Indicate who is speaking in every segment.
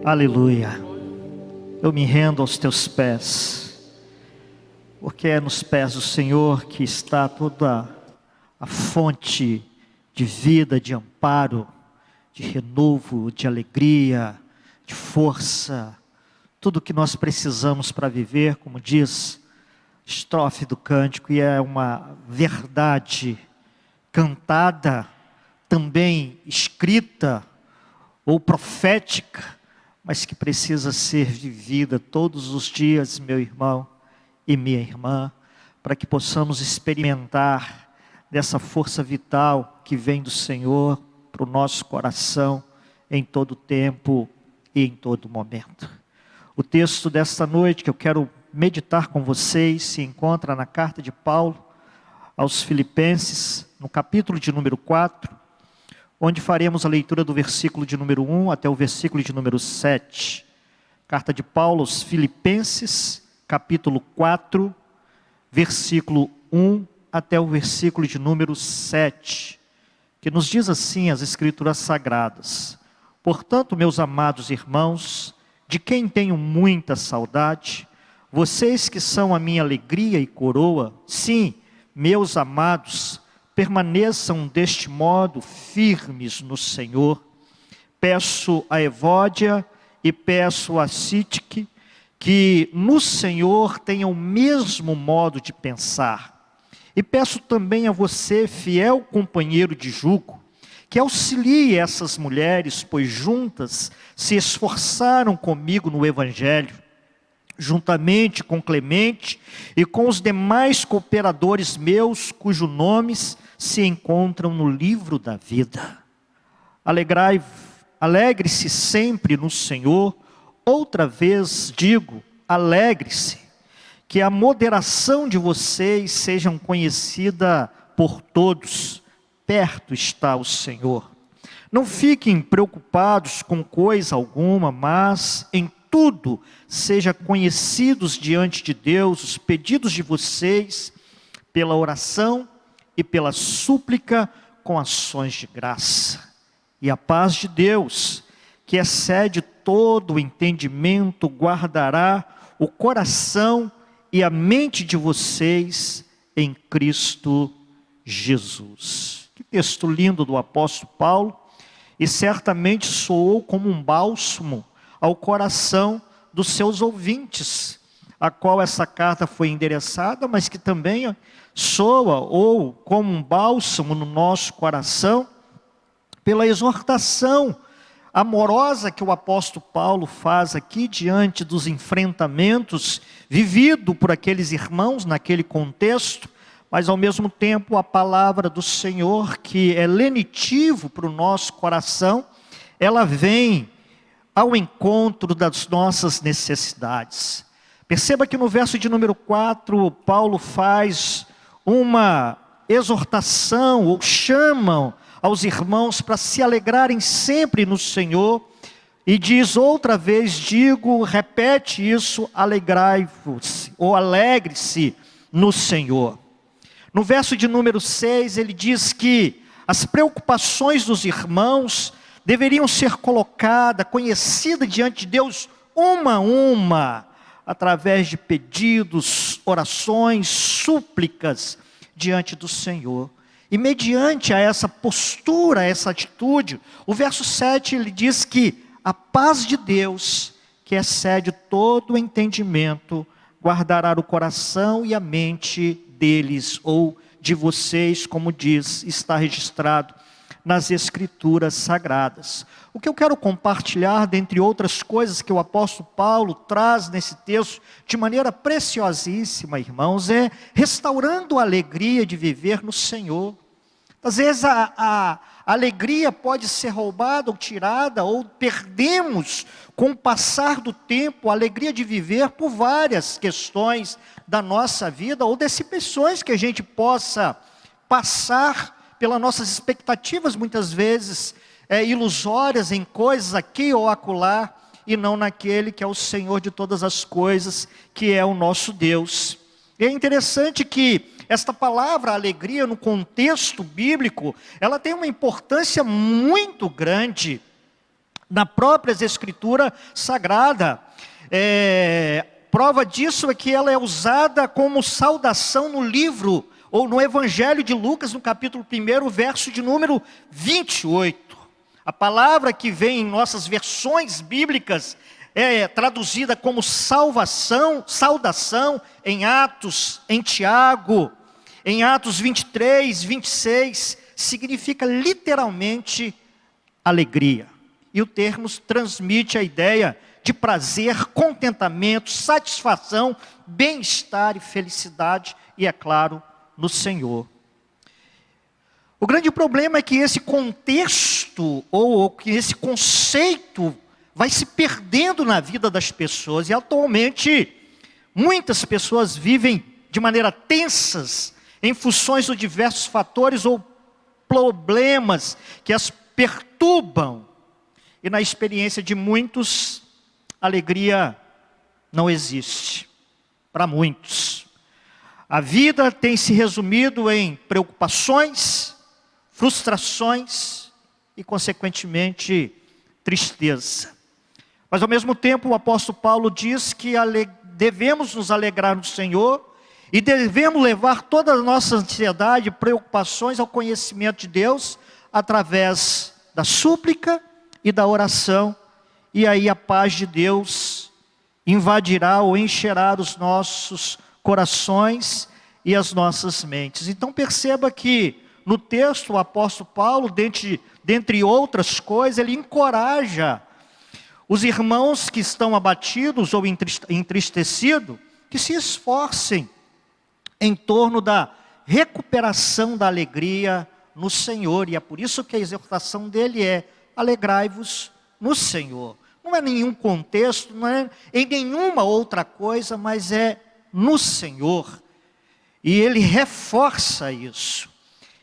Speaker 1: Aleluia. Eu me rendo aos teus pés, porque é nos pés do Senhor que está toda a fonte de vida, de amparo, de renovo, de alegria, de força, tudo que nós precisamos para viver, como diz a estrofe do cântico, e é uma verdade cantada, também escrita ou profética, mas que precisa ser vivida todos os dias, meu irmão e minha irmã, para que possamos experimentar dessa força vital que vem do Senhor para o nosso coração em todo tempo e em todo momento. O texto desta noite que eu quero meditar com vocês se encontra na carta de Paulo aos Filipenses, no capítulo de número 4, onde faremos a leitura do versículo de número 1 até o versículo de número 7. Carta de Paulo aos Filipenses, capítulo 4, versículo 1 até o versículo de número 7, que nos diz assim as Escrituras Sagradas: Portanto, meus amados irmãos, de quem tenho muita saudade, vocês que são a minha alegria e coroa, sim, meus amados, permaneçam deste modo firmes no Senhor. Peço a Evódia e peço a Sítique que no Senhor tenham o mesmo modo de pensar. E peço também a você, fiel companheiro de jugo, que auxilie essas mulheres, pois juntas se esforçaram comigo no Evangelho, juntamente com Clemente e com os demais cooperadores meus, cujos nomes se encontram no livro da vida. Alegre-se sempre no Senhor. Outra vez digo, alegre-se. Que a moderação de vocês seja conhecida por todos. Perto está o Senhor. Não fiquem preocupados com coisa alguma, mas em tudo sejam conhecidos diante de Deus os pedidos de vocês pela oração e pela súplica com ações de graça. E a paz de Deus, que excede todo o entendimento, guardará o coração e a mente de vocês em Cristo Jesus. Que texto lindo do apóstolo Paulo, e certamente soou como um bálsamo ao coração dos seus ouvintes, a qual essa carta foi endereçada, mas que também soa ou como um bálsamo no nosso coração, pela exortação amorosa que o apóstolo Paulo faz aqui diante dos enfrentamentos vividos por aqueles irmãos naquele contexto, mas ao mesmo tempo a palavra do Senhor, que é lenitivo para o nosso coração, ela vem ao encontro das nossas necessidades. Perceba que no verso de número 4, Paulo faz uma exortação, ou chamam aos irmãos para se alegrarem sempre no Senhor, e diz outra vez, digo, repete isso, alegrai-vos, ou alegre-se no Senhor. No verso de número 6, ele diz que as preocupações dos irmãos deveriam ser colocadas, conhecidas diante de Deus, uma a uma, através de pedidos, orações, súplicas diante do Senhor. E mediante a essa postura, essa atitude, o verso 7 ele diz que a paz de Deus, que excede todo o entendimento, guardará o coração e a mente deles, ou de vocês, como diz, está registrado nas Escrituras Sagradas. O que eu quero compartilhar, dentre outras coisas que o apóstolo Paulo traz nesse texto, de maneira preciosíssima, irmãos, é restaurando a alegria de viver no Senhor. Às vezes a alegria pode ser roubada ou tirada, ou perdemos com o passar do tempo a alegria de viver por várias questões da nossa vida, ou decepções que a gente possa passar pelas nossas expectativas, muitas vezes ilusórias em coisas aqui ou acolá, e não naquele que é o Senhor de todas as coisas, que é o nosso Deus. E é interessante que esta palavra alegria, no contexto bíblico, ela tem uma importância muito grande. na própria Escritura Sagrada. Prova disso é que ela é usada como saudação no livro, ou no Evangelho de Lucas, no capítulo 1, verso de número 28. A palavra que vem em nossas versões bíblicas é traduzida como saudação em Atos, em Tiago, em Atos 23, 26, significa literalmente alegria. E o termo transmite a ideia de prazer, contentamento, satisfação, bem-estar e felicidade, e é claro, no Senhor. O grande problema é que esse contexto, ou que esse conceito, vai se perdendo na vida das pessoas. E atualmente, muitas pessoas vivem de maneira tensas, em funções de diversos fatores ou problemas que as perturbam. E na experiência de muitos, alegria não existe, para muitos. A vida tem se resumido em preocupações, frustrações e, consequentemente, tristeza. Mas, ao mesmo tempo, o apóstolo Paulo diz que devemos nos alegrar no Senhor e devemos levar toda a nossa ansiedade e preocupações ao conhecimento de Deus através da súplica e da oração. E aí a paz de Deus invadirá ou encherá os nossos corações e as nossas mentes. Então perceba que no texto o apóstolo Paulo, dentre outras coisas, ele encoraja os irmãos que estão abatidos ou entristecidos, que se esforcem em torno da recuperação da alegria no Senhor. E é por isso que a exortação dele é: alegrai-vos no Senhor. Não é nenhum contexto, não é em nenhuma outra coisa, mas é no Senhor. E ele reforça isso.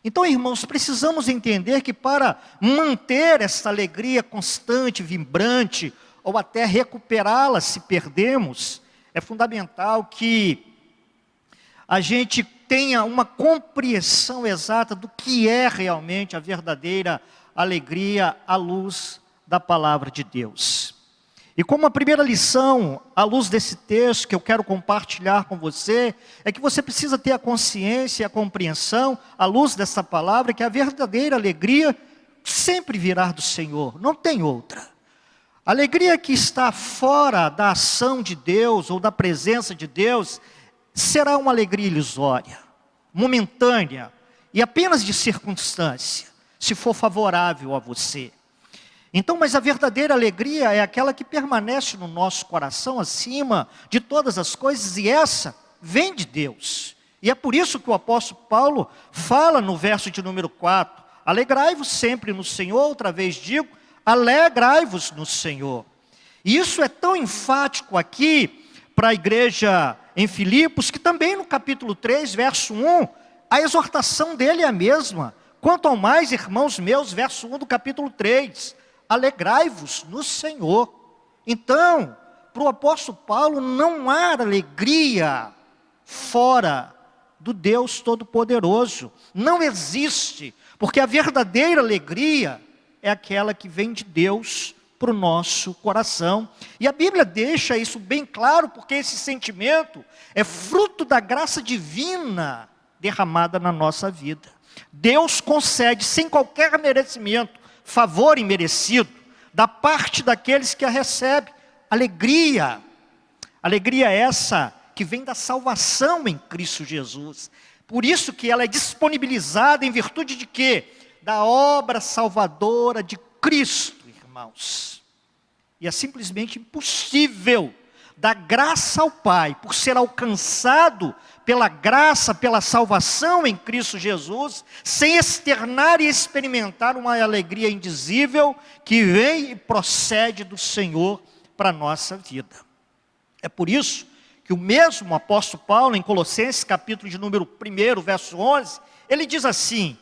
Speaker 1: Então, irmãos, precisamos entender que para manter essa alegria constante, vibrante, ou até recuperá-la se perdemos, é fundamental que a gente tenha uma compreensão exata do que é realmente a verdadeira alegria à luz da palavra de Deus. E como a primeira lição, à luz desse texto que eu quero compartilhar com você, é que você precisa ter a consciência e a compreensão, à luz dessa palavra, que a verdadeira alegria sempre virá do Senhor, não tem outra. A alegria que está fora da ação de Deus ou da presença de Deus, será uma alegria ilusória, momentânea e apenas de circunstância, se for favorável a você. Então, mas a verdadeira alegria é aquela que permanece no nosso coração acima de todas as coisas, e essa vem de Deus. E é por isso que o apóstolo Paulo fala no verso de número 4, alegrai-vos sempre no Senhor, outra vez digo, alegrai-vos no Senhor. E isso é tão enfático aqui para a igreja em Filipos, que também no capítulo 3, verso 1, a exortação dele é a mesma. Quanto ao mais, irmãos meus, verso 1 do capítulo 3, alegrai-vos no Senhor. Então, para o apóstolo Paulo, não há alegria fora do Deus Todo-Poderoso. Não existe, porque a verdadeira alegria é aquela que vem de Deus para o nosso coração. E a Bíblia deixa isso bem claro, porque esse sentimento é fruto da graça divina derramada na nossa vida. Deus concede, sem qualquer merecimento, favor imerecido, da parte daqueles que a recebem, alegria. Alegria essa que vem da salvação em Cristo Jesus. Por isso que ela é disponibilizada em virtude de quê? Da obra salvadora de Cristo, irmãos. E é simplesmente impossível dar graça ao Pai, por ser alcançado pela graça, pela salvação em Cristo Jesus, sem externar e experimentar uma alegria indizível que vem e procede do Senhor para a nossa vida. É por isso que o mesmo apóstolo Paulo, em Colossenses, capítulo de número 1, verso 11, ele diz assim: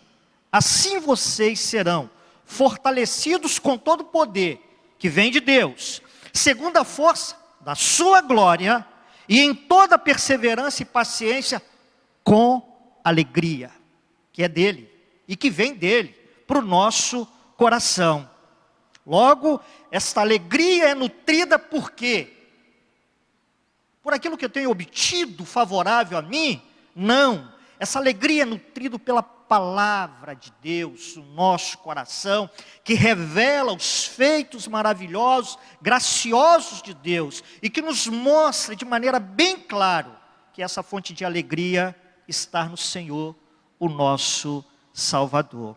Speaker 1: assim vocês serão fortalecidos com todo o poder que vem de Deus, segundo a força da sua glória, e em toda perseverança e paciência, com alegria, que é dele, e que vem dele, para o nosso coração. Logo, esta alegria é nutrida por quê? Por aquilo que eu tenho obtido favorável a mim? Não. Essa alegria é nutrida pela palavra de Deus, o nosso coração, que revela os feitos maravilhosos, graciosos de Deus, e que nos mostra de maneira bem clara que essa fonte de alegria está no Senhor, o nosso Salvador.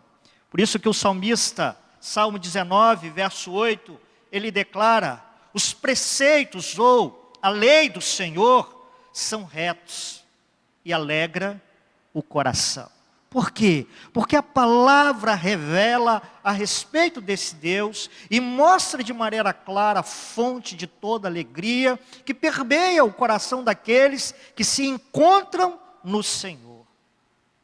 Speaker 1: Por isso que o salmista, Salmo 19, verso 8, ele declara: os preceitos ou a lei do Senhor são retos e alegra o coração. Por quê? Porque a palavra revela a respeito desse Deus e mostra de maneira clara a fonte de toda alegria que permeia o coração daqueles que se encontram no Senhor.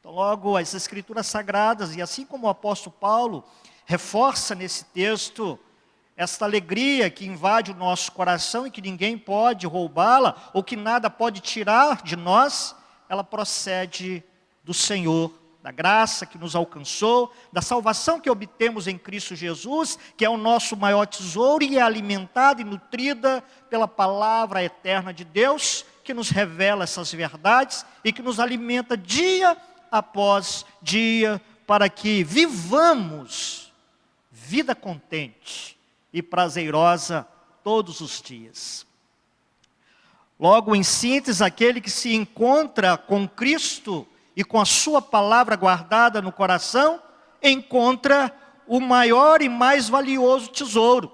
Speaker 1: Então, logo, as Escrituras Sagradas, e assim como o apóstolo Paulo reforça nesse texto, esta alegria que invade o nosso coração e que ninguém pode roubá-la, ou que nada pode tirar de nós, ela procede do Senhor, da graça que nos alcançou, da salvação que obtemos em Cristo Jesus, que é o nosso maior tesouro e é alimentada e nutrida pela palavra eterna de Deus, que nos revela essas verdades e que nos alimenta dia após dia, para que vivamos vida contente e prazerosa todos os dias. Logo, em síntese, aquele que se encontra com Cristo e com a sua palavra guardada no coração, encontra o maior e mais valioso tesouro,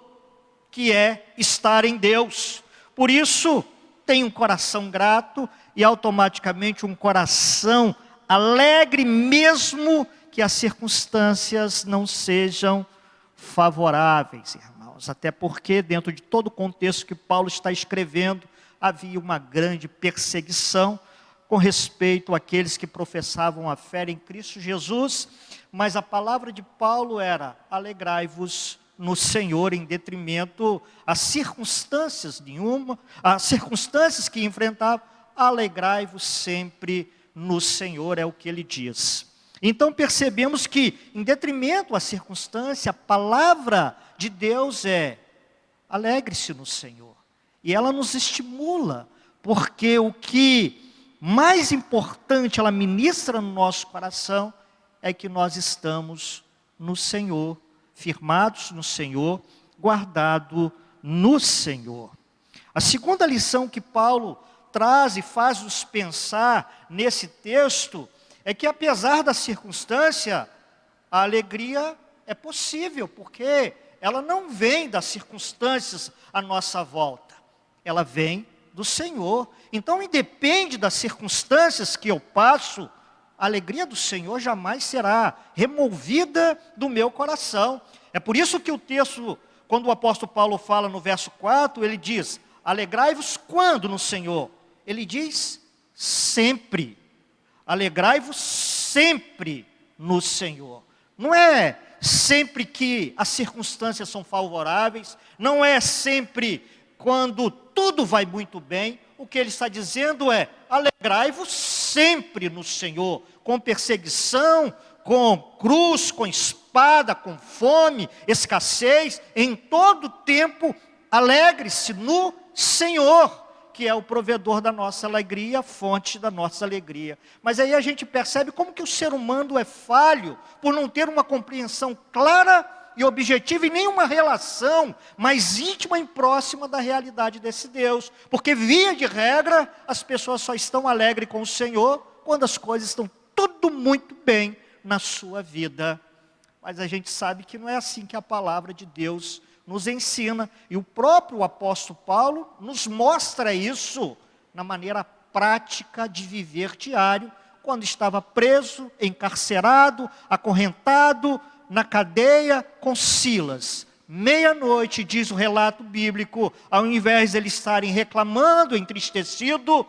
Speaker 1: que é estar em Deus. Por isso, tem um coração grato e automaticamente um coração alegre, mesmo que as circunstâncias não sejam favoráveis, irmãos. Até porque, dentro de todo o contexto que Paulo está escrevendo, havia uma grande perseguição com respeito àqueles que professavam a fé em Cristo Jesus, mas a palavra de Paulo era: alegrai-vos no Senhor, em detrimento às circunstâncias as circunstâncias que enfrentavam, alegrai-vos sempre no Senhor, é o que ele diz. Então percebemos que, em detrimento à circunstância, a palavra de Deus é: alegre-se no Senhor. E ela nos estimula, porque o que mais importante ela ministra no nosso coração é que nós estamos no Senhor, firmados no Senhor, guardado no Senhor. A segunda lição que Paulo traz e faz-nos pensar nesse texto é que, apesar da circunstância, a alegria é possível, porque ela não vem das circunstâncias à nossa volta, ela vem do Senhor. Então, independe das circunstâncias que eu passo, a alegria do Senhor jamais será removida do meu coração. É por isso que o texto, quando o apóstolo Paulo fala no verso 4, ele diz: alegrai-vos quando no Senhor? Ele diz: sempre. Alegrai-vos sempre no Senhor. Não é sempre que as circunstâncias são favoráveis, não é sempre quando tudo vai muito bem. O que ele está dizendo é: alegrai-vos sempre no Senhor, com perseguição, com cruz, com espada, com fome, escassez, em todo tempo, alegre-se no Senhor, que é o provedor da nossa alegria, a fonte da nossa alegria. Mas aí a gente percebe como que o ser humano é falho, por não ter uma compreensão clara e objetiva e nenhuma relação mais íntima e próxima da realidade desse Deus. Porque, via de regra, as pessoas só estão alegres com o Senhor quando as coisas estão tudo muito bem na sua vida. Mas a gente sabe que não é assim que a palavra de Deus nos ensina. E o próprio apóstolo Paulo nos mostra isso na maneira prática de viver diário, quando estava preso, encarcerado, acorrentado, na cadeia com Silas. Meia-noite, diz o relato bíblico, ao invés de eles estarem reclamando, entristecido,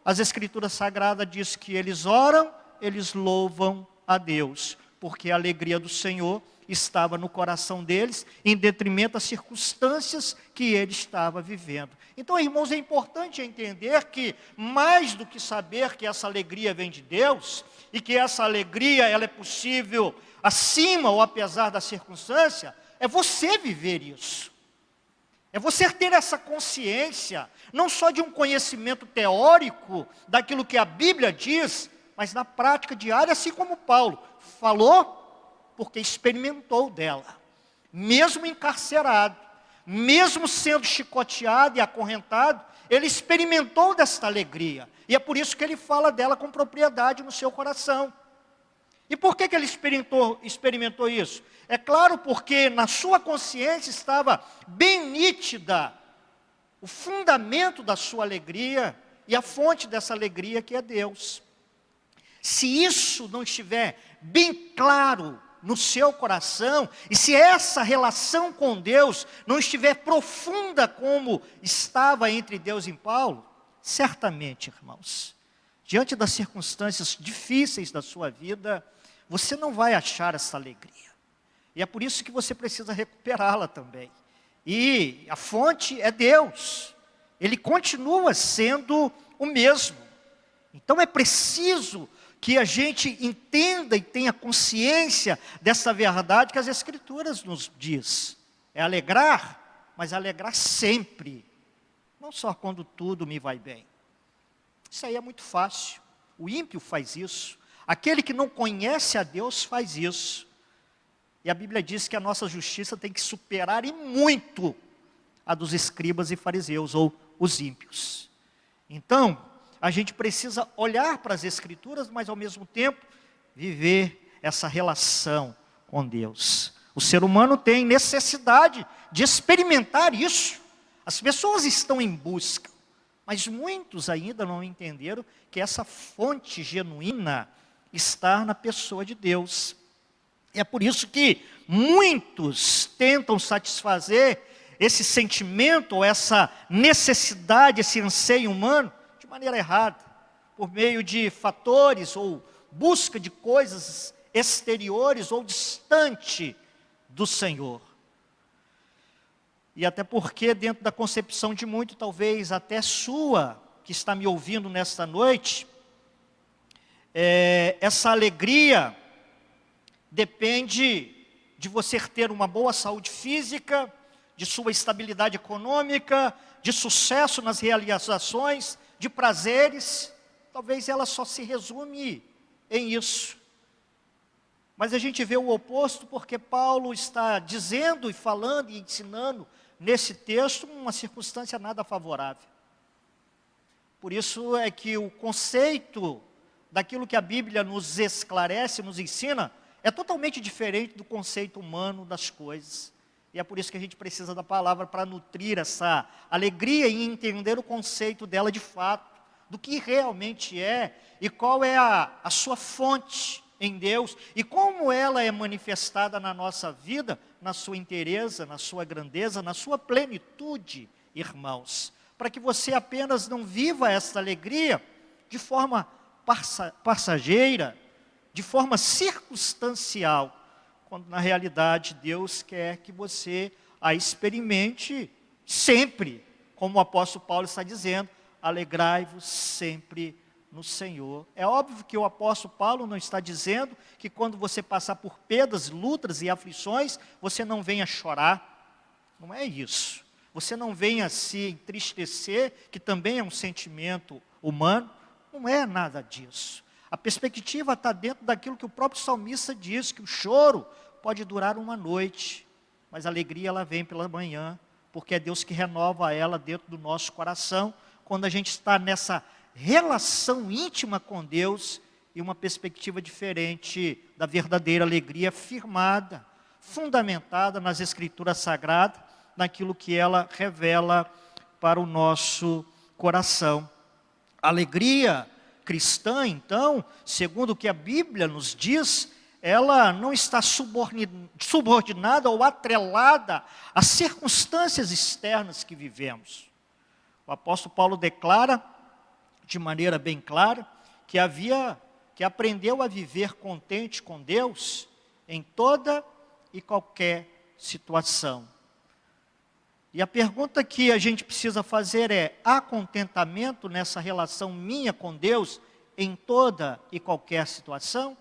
Speaker 1: as Escrituras Sagradas diz que eles oram, eles louvam a Deus, porque a alegria do Senhor estava no coração deles, em detrimento das circunstâncias que ele estava vivendo. Então, irmãos, é importante entender que, mais do que saber que essa alegria vem de Deus, e que essa alegria ela é possível acima ou apesar da circunstância, É você viver isso. É você ter essa consciência, não só de um conhecimento teórico, daquilo que a Bíblia diz, mas na prática diária, assim como Paulo falou, porque experimentou dela. Mesmo encarcerado, mesmo sendo chicoteado e acorrentado, ele experimentou desta alegria. E é por isso que ele fala dela com propriedade no seu coração. E por que ele experimentou isso? É claro, porque na sua consciência estava bem nítida o fundamento da sua alegria e a fonte dessa alegria que é Deus. Se isso não estiver bem claro no seu coração, e se essa relação com Deus não estiver profunda como estava entre Deus e Paulo, certamente, irmãos, diante das circunstâncias difíceis da sua vida, você não vai achar essa alegria. E é por isso que você precisa recuperá-la também. E a fonte é Deus. Ele continua sendo o mesmo. Então é preciso que a gente entenda e tenha consciência dessa verdade que as Escrituras nos diz. É alegrar, mas alegrar sempre. Não só quando tudo me vai bem. Isso aí é muito fácil. O ímpio faz isso. Aquele que não conhece a Deus faz isso. E a Bíblia diz que a nossa justiça tem que superar e muito a dos escribas e fariseus, ou os ímpios. Então, a gente precisa olhar para as Escrituras, mas ao mesmo tempo, viver essa relação com Deus. O ser humano tem necessidade de experimentar isso. As pessoas estão em busca, mas muitos ainda não entenderam que essa fonte genuína está na pessoa de Deus. E é por isso que muitos tentam satisfazer esse sentimento, ou essa necessidade, esse anseio humano, de maneira errada, por meio de fatores ou busca de coisas exteriores ou distante do Senhor. E até porque dentro da concepção de muito, talvez até sua, que está me ouvindo nesta noite, essa alegria depende de você ter uma boa saúde física, de sua estabilidade econômica, de sucesso nas realizações, de prazeres. Talvez ela só se resume em isso. Mas a gente vê o oposto, porque Paulo está dizendo e falando e ensinando nesse texto uma circunstância nada favorável. Por isso é que o conceito daquilo que a Bíblia nos esclarece, nos ensina, é totalmente diferente do conceito humano das coisas. E é por isso que a gente precisa da palavra para nutrir essa alegria e entender o conceito dela de fato, do que realmente é e qual é a sua fonte em Deus e como ela é manifestada na nossa vida, na sua inteireza, na sua grandeza, na sua plenitude, irmãos. Para que você apenas não viva essa alegria de forma passageira, de forma circunstancial, quando na realidade Deus quer que você a experimente sempre, como o apóstolo Paulo está dizendo, alegrai-vos sempre no Senhor. É óbvio que o apóstolo Paulo não está dizendo que quando você passar por perdas, lutas e aflições, você não venha chorar. Não é isso. Você não venha se entristecer, que também é um sentimento humano. Não é nada disso. A perspectiva está dentro daquilo que o próprio salmista diz, que o choro pode durar uma noite, mas a alegria ela vem pela manhã, porque é Deus que renova ela dentro do nosso coração, quando a gente está nessa relação íntima com Deus e uma perspectiva diferente da verdadeira alegria firmada, fundamentada nas Escrituras Sagradas, naquilo que ela revela para o nosso coração. A alegria cristã, então, segundo o que a Bíblia nos diz, ela não está subordinada ou atrelada às circunstâncias externas que vivemos. O apóstolo Paulo declara, de maneira bem clara, que aprendeu a viver contente com Deus em toda e qualquer situação. E a pergunta que a gente precisa fazer é: há contentamento nessa relação minha com Deus em toda e qualquer situação?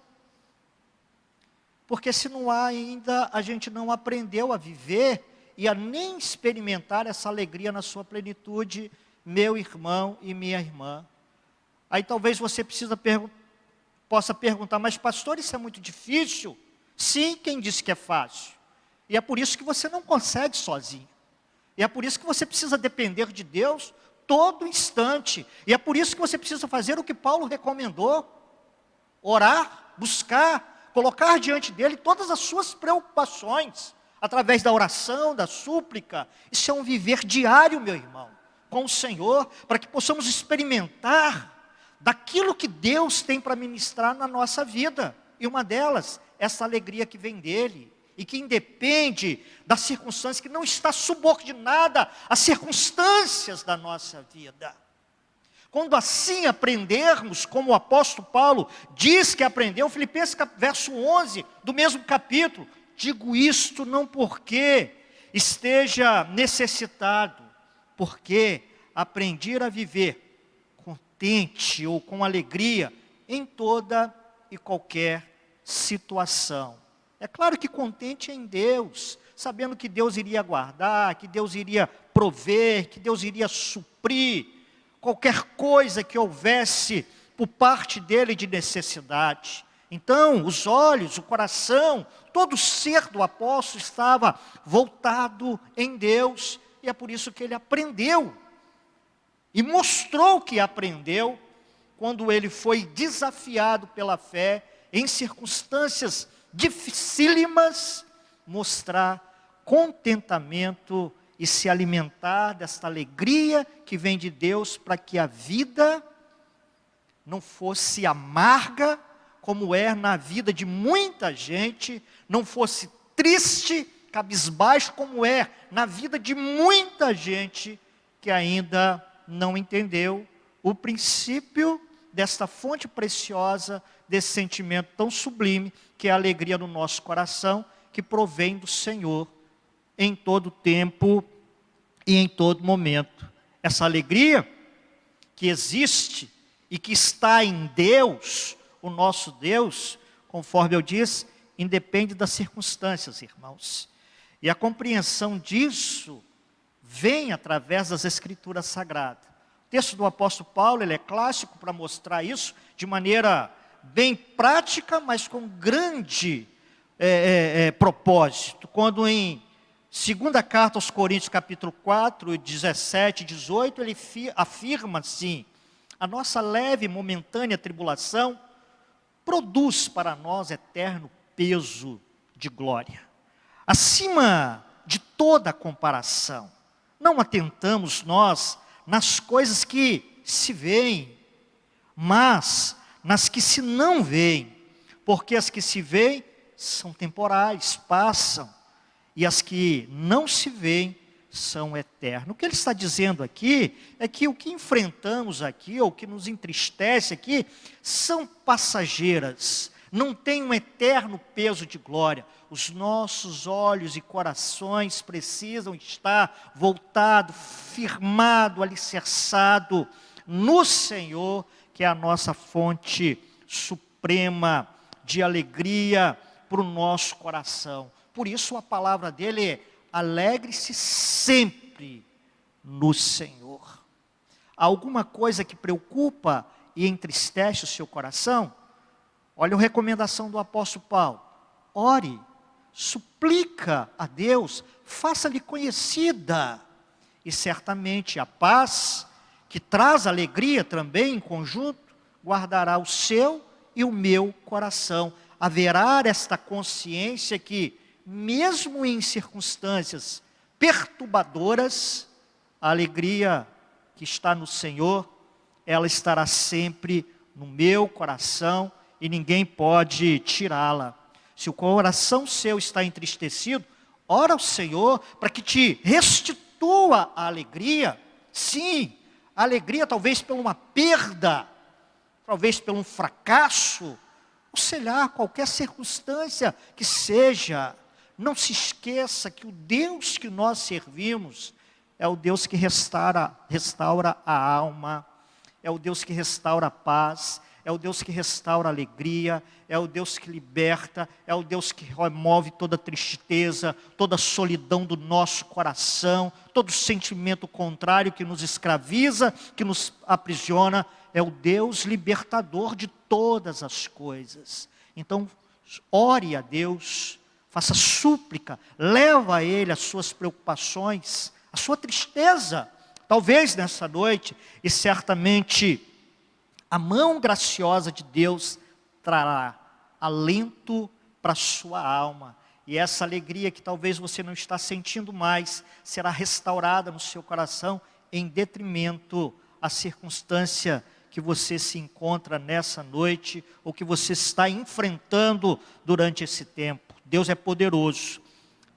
Speaker 1: Porque se não há ainda, a gente não aprendeu a viver e a nem experimentar essa alegria na sua plenitude, meu irmão e minha irmã. Aí talvez você possa perguntar, mas pastor, isso é muito difícil? Sim, quem disse que é fácil? E é por isso que você não consegue sozinho. E é por isso que você precisa depender de Deus todo instante. E é por isso que você precisa fazer o que Paulo recomendou: orar, buscar, colocar diante dele todas as suas preocupações, através da oração, da súplica. Isso é um viver diário, meu irmão, com o Senhor, para que possamos experimentar daquilo que Deus tem para ministrar na nossa vida. E uma delas, essa alegria que vem dele, e que independe das circunstâncias, que não está subordinada às circunstâncias da nossa vida. Quando assim aprendermos, como o apóstolo Paulo diz que aprendeu, Filipenses verso 11, do mesmo capítulo: digo isto não porque esteja necessitado, porque aprendi a viver contente ou com alegria em toda e qualquer situação. É claro que contente em Deus, sabendo que Deus iria guardar, que Deus iria prover, que Deus iria suprir qualquer coisa que houvesse por parte dele de necessidade. Então, os olhos, o coração, todo o ser do apóstolo estava voltado em Deus, e é por isso que ele aprendeu, e mostrou que aprendeu, quando ele foi desafiado pela fé, em circunstâncias dificílimas, mostrar contentamento e se alimentar desta alegria que vem de Deus, para que a vida não fosse amarga, como é na vida de muita gente, não fosse triste, cabisbaixo, como é na vida de muita gente que ainda não entendeu o princípio desta fonte preciosa, desse sentimento tão sublime, que é a alegria no nosso coração, que provém do Senhor em todo tempo e em todo momento. Essa alegria que existe e que está em Deus, o nosso Deus, conforme eu disse, independe das circunstâncias, irmãos. E a compreensão disso vem através das Escrituras Sagradas. O texto do apóstolo Paulo, ele é clássico para mostrar isso de maneira bem prática, mas com grande propósito. Quando em segunda carta aos Coríntios, capítulo 4, 17 e 18, ele afirma assim: a nossa leve e momentânea tribulação produz para nós eterno peso de glória, acima de toda comparação. Não atentamos nós nas coisas que se veem, mas nas que se não veem, porque as que se veem são temporais, passam, e as que não se veem são eternas. O que ele está dizendo aqui é que o que enfrentamos aqui, ou o que nos entristece aqui, são passageiras, não tem um eterno peso de glória. Os nossos olhos e corações precisam estar voltados, firmados, alicerçados no Senhor, que é a nossa fonte suprema de alegria para o nosso coração. Por isso a palavra dele é: alegre-se sempre no Senhor. Há alguma coisa que preocupa e entristece o seu coração? Olha a recomendação do apóstolo Paulo: ore, suplica a Deus, faça-lhe conhecida, e certamente a paz, que traz alegria também em conjunto, guardará o seu e o meu coração. Haverá esta consciência que, mesmo em circunstâncias perturbadoras, a alegria que está no Senhor, ela estará sempre no meu coração e ninguém pode tirá-la. Se o coração seu está entristecido, ora ao Senhor para que te restitua a alegria. Sim, a alegria talvez por uma perda, talvez por um fracasso, ou sei lá, qualquer circunstância que seja. Não se esqueça que o Deus que nós servimos é o Deus que restaura a alma, é o Deus que restaura a paz, é o Deus que restaura a alegria, é o Deus que liberta, é o Deus que remove toda tristeza, toda solidão do nosso coração, todo sentimento contrário que nos escraviza, que nos aprisiona. É o Deus libertador de todas as coisas. Então, ore a Deus, faça súplica, leva a Ele as suas preocupações, a sua tristeza, talvez nessa noite, e certamente a mão graciosa de Deus trará alento para a sua alma. E essa alegria que talvez você não está sentindo mais, será restaurada no seu coração, em detrimento à circunstância que você se encontra nessa noite, ou que você está enfrentando durante esse tempo. Deus é poderoso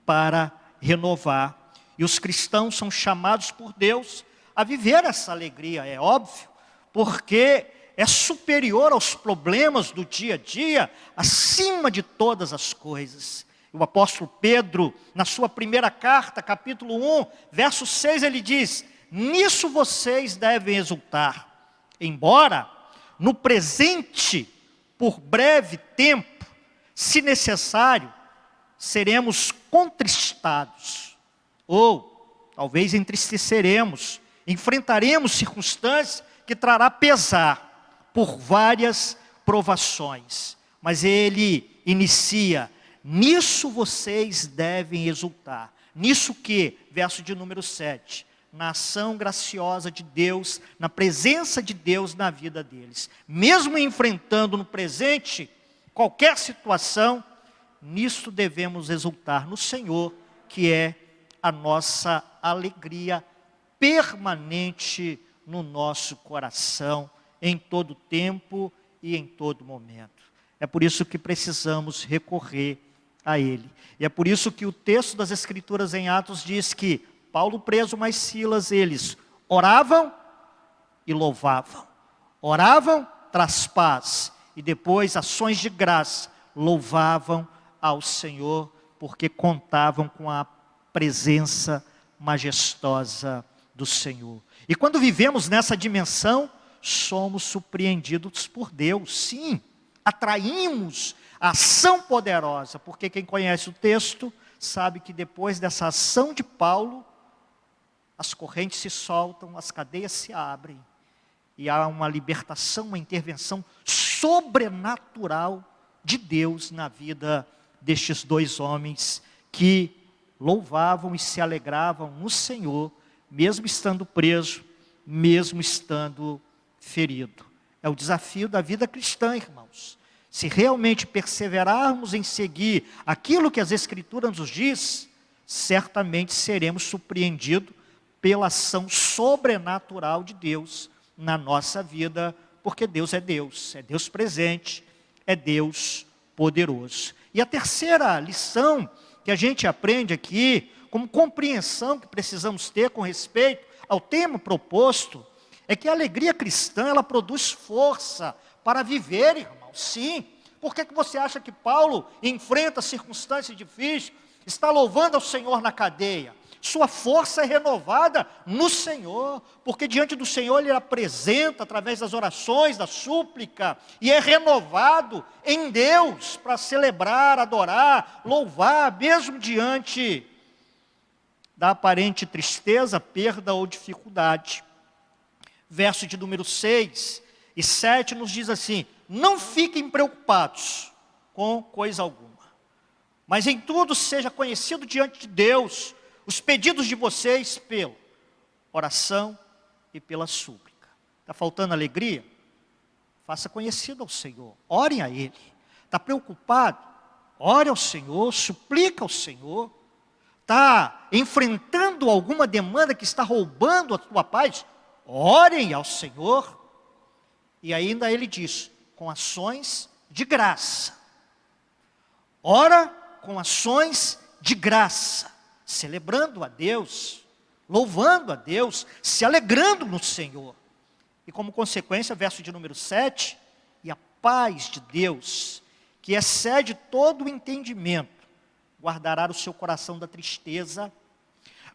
Speaker 1: para renovar. E os cristãos são chamados por Deus a viver essa alegria, é óbvio, porque é superior aos problemas do dia a dia, acima de todas as coisas. O apóstolo Pedro, na sua primeira carta, capítulo 1, verso 6, ele diz: nisso vocês devem exultar, embora no presente, por breve tempo, se necessário, seremos contristados, ou talvez entristeceremos, enfrentaremos circunstâncias que trará pesar por várias provações. Mas ele inicia: nisso vocês devem exultar. Nisso que, verso de número 7, na ação graciosa de Deus, na presença de Deus na vida deles. Mesmo enfrentando no presente qualquer situação, nisso devemos exultar no Senhor, que é a nossa alegria permanente no nosso coração, em todo tempo e em todo momento. É por isso que precisamos recorrer a Ele. E é por isso que o texto das Escrituras em Atos diz que Paulo preso, mais Silas, eles oravam e louvavam. Oravam, traz paz. E depois, ações de graça, louvavam ao Senhor, porque contavam com a presença majestosa do Senhor. E quando vivemos nessa dimensão, somos surpreendidos por Deus. Sim, atraímos a ação poderosa, porque quem conhece o texto sabe que depois dessa ação de Paulo, as correntes se soltam, as cadeias se abrem, e há uma libertação, uma intervenção sobrenatural de Deus na vida destes dois homens que louvavam e se alegravam no Senhor, mesmo estando preso, mesmo estando ferido. É o desafio da vida cristã, irmãos. Se realmente perseverarmos em seguir aquilo que as Escrituras nos diz, certamente seremos surpreendidos pela ação sobrenatural de Deus na nossa vida, porque Deus é Deus presente, é Deus poderoso. E a terceira lição que a gente aprende aqui, como compreensão que precisamos ter com respeito ao tema proposto, é que a alegria cristã, ela produz força para viver, irmão. Sim. Por que você acha que Paulo enfrenta circunstâncias difíceis, está louvando ao Senhor na cadeia? Sua força é renovada no Senhor, porque diante do Senhor ele apresenta através das orações, da súplica, e é renovado em Deus para celebrar, adorar, louvar, mesmo diante da aparente tristeza, perda ou dificuldade. Verso de número 6 e 7 nos diz assim: não fiquem preocupados com coisa alguma, mas em tudo seja conhecido diante de Deus os pedidos de vocês pela oração e pela súplica. Está faltando alegria? Faça conhecido ao Senhor, orem a Ele. Está preocupado? Ore ao Senhor, suplica ao Senhor. Está enfrentando alguma demanda que está roubando a tua paz? Orem ao Senhor. E ainda ele diz: com ações de graça. Ora com ações de graça, celebrando a Deus, louvando a Deus, se alegrando no Senhor. E como consequência, verso de número 7, e a paz de Deus, que excede todo o entendimento, guardará o seu coração da tristeza,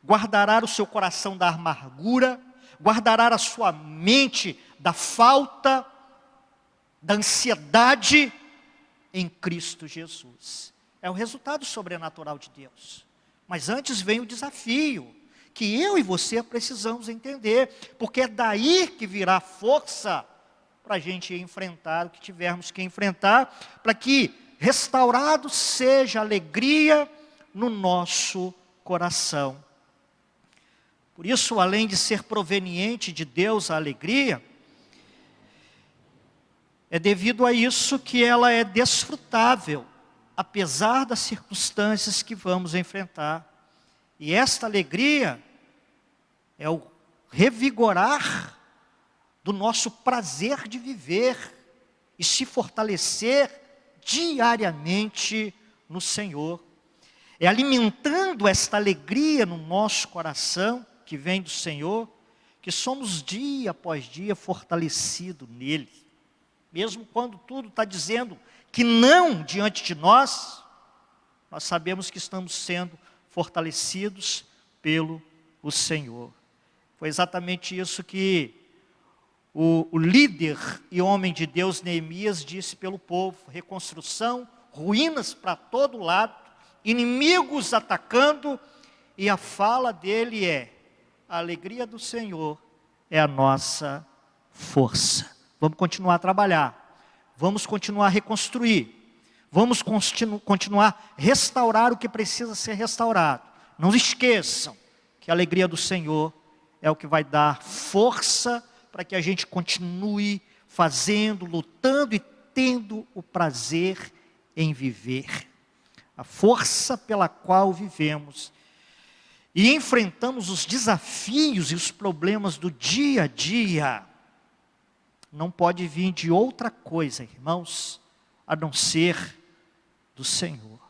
Speaker 1: guardará o seu coração da amargura, guardará a sua mente da falta da ansiedade em Cristo Jesus. É o resultado sobrenatural de Deus. Mas antes vem o desafio, que eu e você precisamos entender, porque é daí que virá força para a gente enfrentar o que tivermos que enfrentar, para que restaurado seja a alegria no nosso coração. Por isso, além de ser proveniente de Deus a alegria, é devido a isso que ela é desfrutável, apesar das circunstâncias que vamos enfrentar. E esta alegria é o revigorar do nosso prazer de viver e se fortalecer diariamente no Senhor. É alimentando esta alegria no nosso coração, que vem do Senhor, que somos dia após dia fortalecidos nele. Mesmo quando tudo está dizendo que não diante de nós, nós sabemos que estamos sendo fortalecidos pelo Senhor. Foi exatamente isso que o líder e homem de Deus Neemias disse pelo povo: reconstrução, ruínas para todo lado, inimigos atacando, e a fala dele é: a alegria do Senhor é a nossa força. Vamos continuar a trabalhar, vamos continuar a reconstruir, vamos continuar a restaurar o que precisa ser restaurado. Não esqueçam que a alegria do Senhor é o que vai dar força para que a gente continue fazendo, lutando e tendo o prazer em viver. A força pela qual vivemos e enfrentamos os desafios e os problemas do dia a dia não pode vir de outra coisa, irmãos, a não ser do Senhor.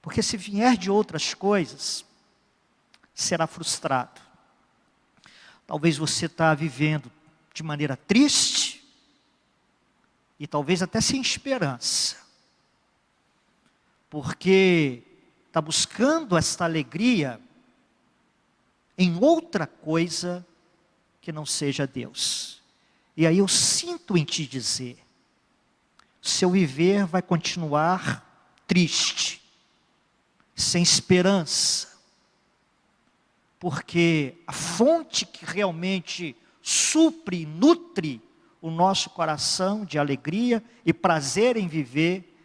Speaker 1: Porque se vier de outras coisas, será frustrado. Talvez você está vivendo de maneira triste e talvez até sem esperança, porque está buscando esta alegria em outra coisa que não seja Deus. E aí eu sinto em te dizer, seu viver vai continuar triste, sem esperança, porque a fonte que realmente supre e nutre o nosso coração de alegria e prazer em viver,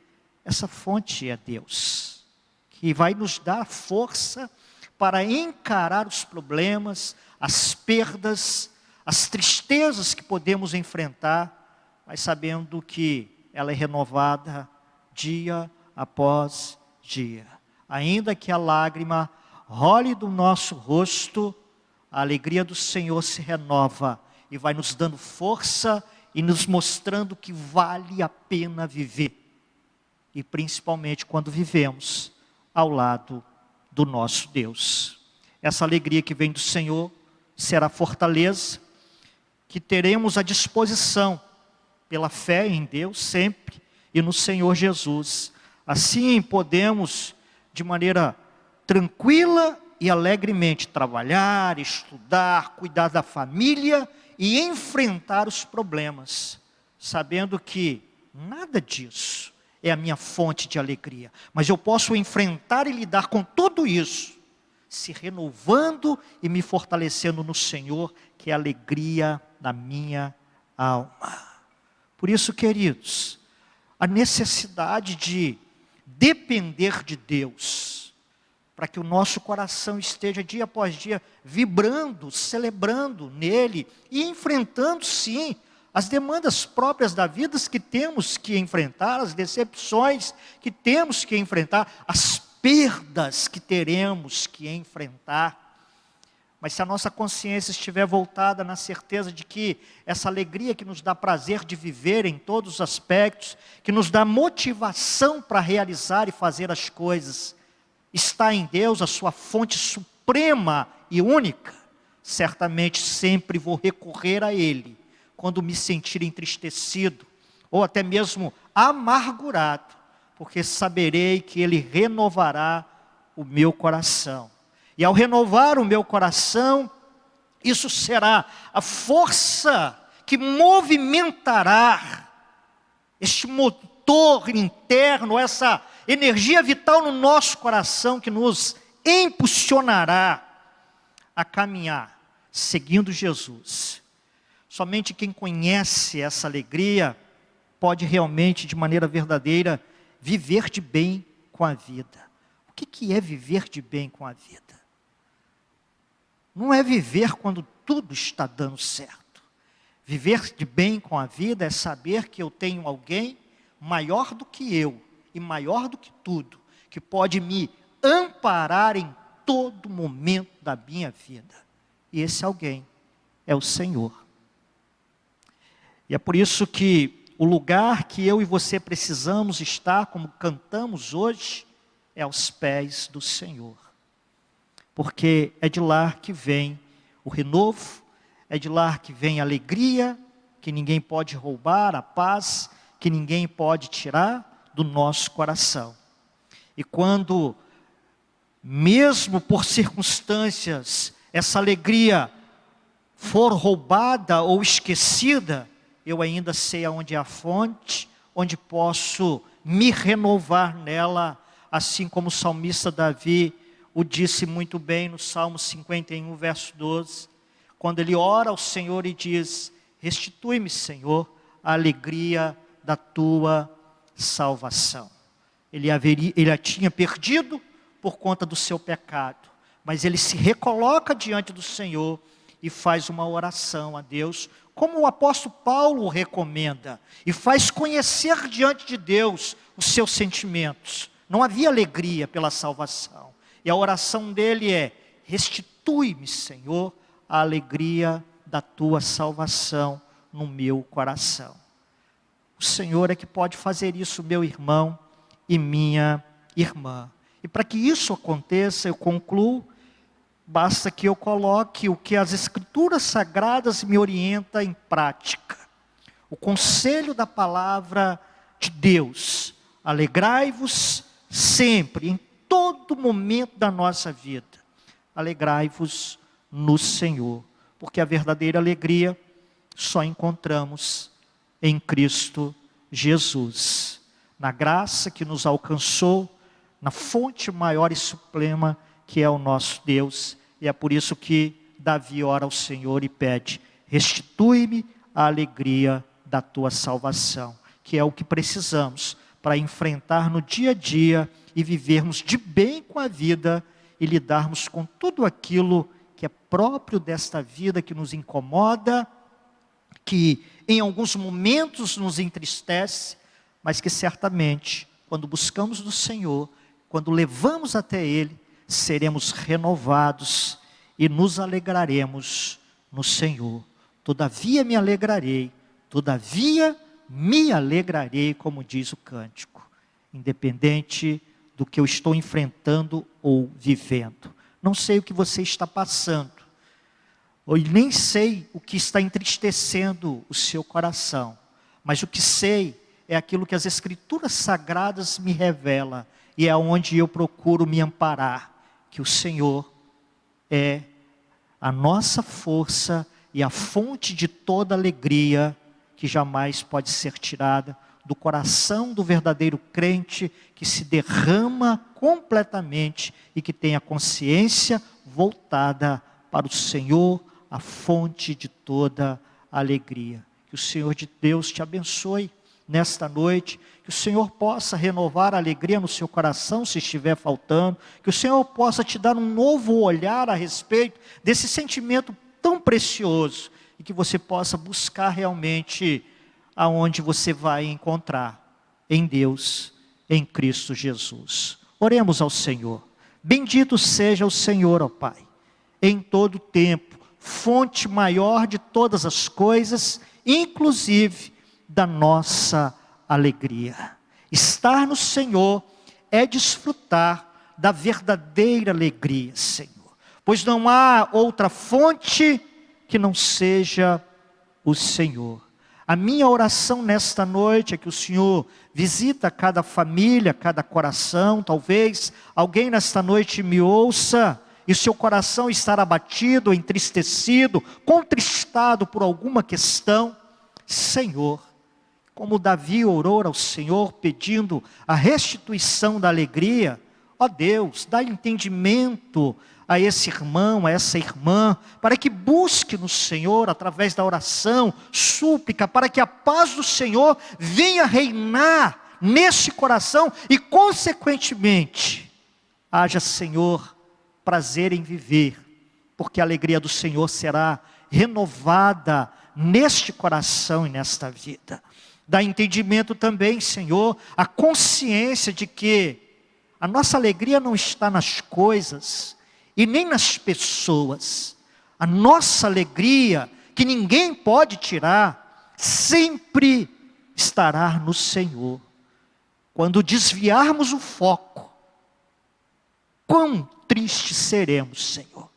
Speaker 1: essa fonte é Deus, que vai nos dar força para encarar os problemas, as perdas, as tristezas que podemos enfrentar, mas sabendo que ela é renovada dia após dia. Ainda que a lágrima role do nosso rosto, a alegria do Senhor se renova e vai nos dando força e nos mostrando que vale a pena viver. E principalmente quando vivemos ao lado do nosso Deus. Essa alegria que vem do Senhor será fortaleza, que teremos à disposição pela fé em Deus sempre e no Senhor Jesus. Assim podemos, de maneira tranquila e alegremente, trabalhar, estudar, cuidar da família e enfrentar os problemas, sabendo que nada disso é a minha fonte de alegria, mas eu posso enfrentar e lidar com tudo isso, se renovando e me fortalecendo no Senhor, que é a alegria da minha alma. Por isso, queridos, a necessidade de depender de Deus, para que o nosso coração esteja dia após dia vibrando, celebrando nele e enfrentando sim as demandas próprias da vida que temos que enfrentar, as decepções que temos que enfrentar, as perdas que teremos que enfrentar. Mas se a nossa consciência estiver voltada na certeza de que essa alegria que nos dá prazer de viver em todos os aspectos, que nos dá motivação para realizar e fazer as coisas, está em Deus, a sua fonte suprema e única, certamente sempre vou recorrer a Ele, quando me sentir entristecido, ou até mesmo amargurado, porque saberei que Ele renovará o meu coração. E ao renovar o meu coração, isso será a força que movimentará este motor interno, essa energia vital no nosso coração que nos impulsionará a caminhar seguindo Jesus. Somente quem conhece essa alegria pode realmente, de maneira verdadeira, viver de bem com a vida. O que é viver de bem com a vida? Não é viver quando tudo está dando certo. Viver de bem com a vida é saber que eu tenho alguém maior do que eu e maior do que tudo, que pode me amparar em todo momento da minha vida. E esse alguém é o Senhor. E é por isso que o lugar que eu e você precisamos estar, como cantamos hoje, é aos pés do Senhor. Porque é de lá que vem o renovo, é de lá que vem a alegria, que ninguém pode roubar, a paz, que ninguém pode tirar do nosso coração. E quando, mesmo por circunstâncias, essa alegria for roubada ou esquecida, eu ainda sei aonde é a fonte, onde posso me renovar nela, assim como o salmista Davi o disse muito bem no Salmo 51, verso 12, quando ele ora ao Senhor e diz: restitui-me, Senhor, a alegria da tua salvação. Ele a tinha perdido por conta do seu pecado, mas ele se recoloca diante do Senhor e faz uma oração a Deus, como o apóstolo Paulo recomenda, e faz conhecer diante de Deus os seus sentimentos. Não havia alegria pela salvação. E a oração dele é: restitui-me, Senhor, a alegria da tua salvação no meu coração. O Senhor é que pode fazer isso, meu irmão e minha irmã. E para que isso aconteça, eu concluo, basta que eu coloque o que as Escrituras Sagradas me orientam em prática. O conselho da palavra de Deus: alegrai-vos sempre, em todo momento da nossa vida. Alegrai-vos no Senhor, porque a verdadeira alegria só encontramos em Cristo Jesus, na graça que nos alcançou, na fonte maior e suprema que é o nosso Deus. E é por isso que Davi ora ao Senhor e pede: restitui-me a alegria da tua salvação, que é o que precisamos para enfrentar no dia a dia e vivermos de bem com a vida e lidarmos com tudo aquilo que é próprio desta vida, que nos incomoda, que em alguns momentos nos entristece, mas que certamente, quando buscamos do Senhor, quando levamos até Ele, seremos renovados e nos alegraremos no Senhor. Todavia me alegrarei, como diz o cântico, independente do que eu estou enfrentando ou vivendo. Não sei o que você está passando, ou nem sei o que está entristecendo o seu coração, mas o que sei é aquilo que as Escrituras Sagradas me revelam, e é onde eu procuro me amparar, que o Senhor é a nossa força e a fonte de toda alegria, que jamais pode ser tirada do coração do verdadeiro crente, que se derrama completamente e que tem a consciência voltada para o Senhor, a fonte de toda alegria. Que o Senhor de Deus te abençoe nesta noite, que o Senhor possa renovar a alegria no seu coração se estiver faltando, que o Senhor possa te dar um novo olhar a respeito desse sentimento tão precioso, e que você possa buscar realmente aonde você vai encontrar, em Deus, em Cristo Jesus. Oremos ao Senhor. Bendito seja o Senhor, ó Pai, em todo tempo, fonte maior de todas as coisas, inclusive da nossa alegria. Estar no Senhor é desfrutar da verdadeira alegria, Senhor, pois não há outra fonte que não seja o Senhor. A minha oração nesta noite é que o Senhor visita cada família, cada coração. Talvez alguém nesta noite me ouça e o seu coração estará abatido, entristecido, contristado por alguma questão. Senhor, como Davi orou ao Senhor pedindo a restituição da alegria. Ó Deus, dá entendimento a esse irmão, a essa irmã, para que busque no Senhor através da oração, súplica, para que a paz do Senhor venha reinar neste coração e consequentemente haja, Senhor, prazer em viver, porque a alegria do Senhor será renovada neste coração e nesta vida. Dá entendimento também, Senhor, a consciência de que a nossa alegria não está nas coisas e nem nas pessoas. A nossa alegria, que ninguém pode tirar, sempre estará no Senhor. Quando desviarmos o foco, quão tristes seremos, Senhor,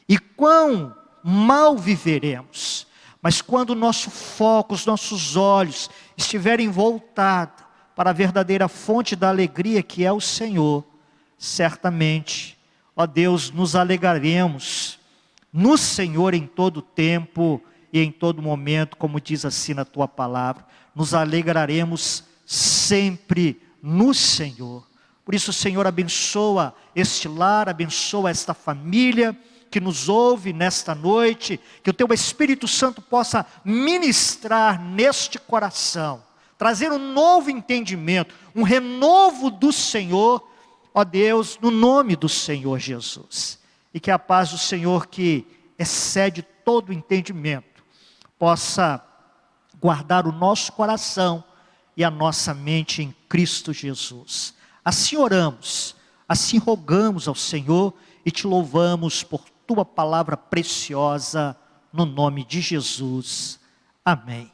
Speaker 1: e quão mal viveremos. Mas quando o nosso foco, os nossos olhos estiverem voltados para a verdadeira fonte da alegria, que é o Senhor, certamente, ó Deus, nos alegraremos no Senhor em todo tempo e em todo momento, como diz assim na tua palavra. Nos alegraremos sempre no Senhor. Por isso, Senhor, abençoa este lar, abençoa esta família que nos ouve nesta noite, que o teu Espírito Santo possa ministrar neste coração, trazer um novo entendimento, um renovo do Senhor, ó Deus, no nome do Senhor Jesus. E que a paz do Senhor, que excede todo entendimento, possa guardar o nosso coração e a nossa mente em Cristo Jesus. Assim oramos, assim rogamos ao Senhor e te louvamos por tua palavra preciosa, no nome de Jesus. Amém.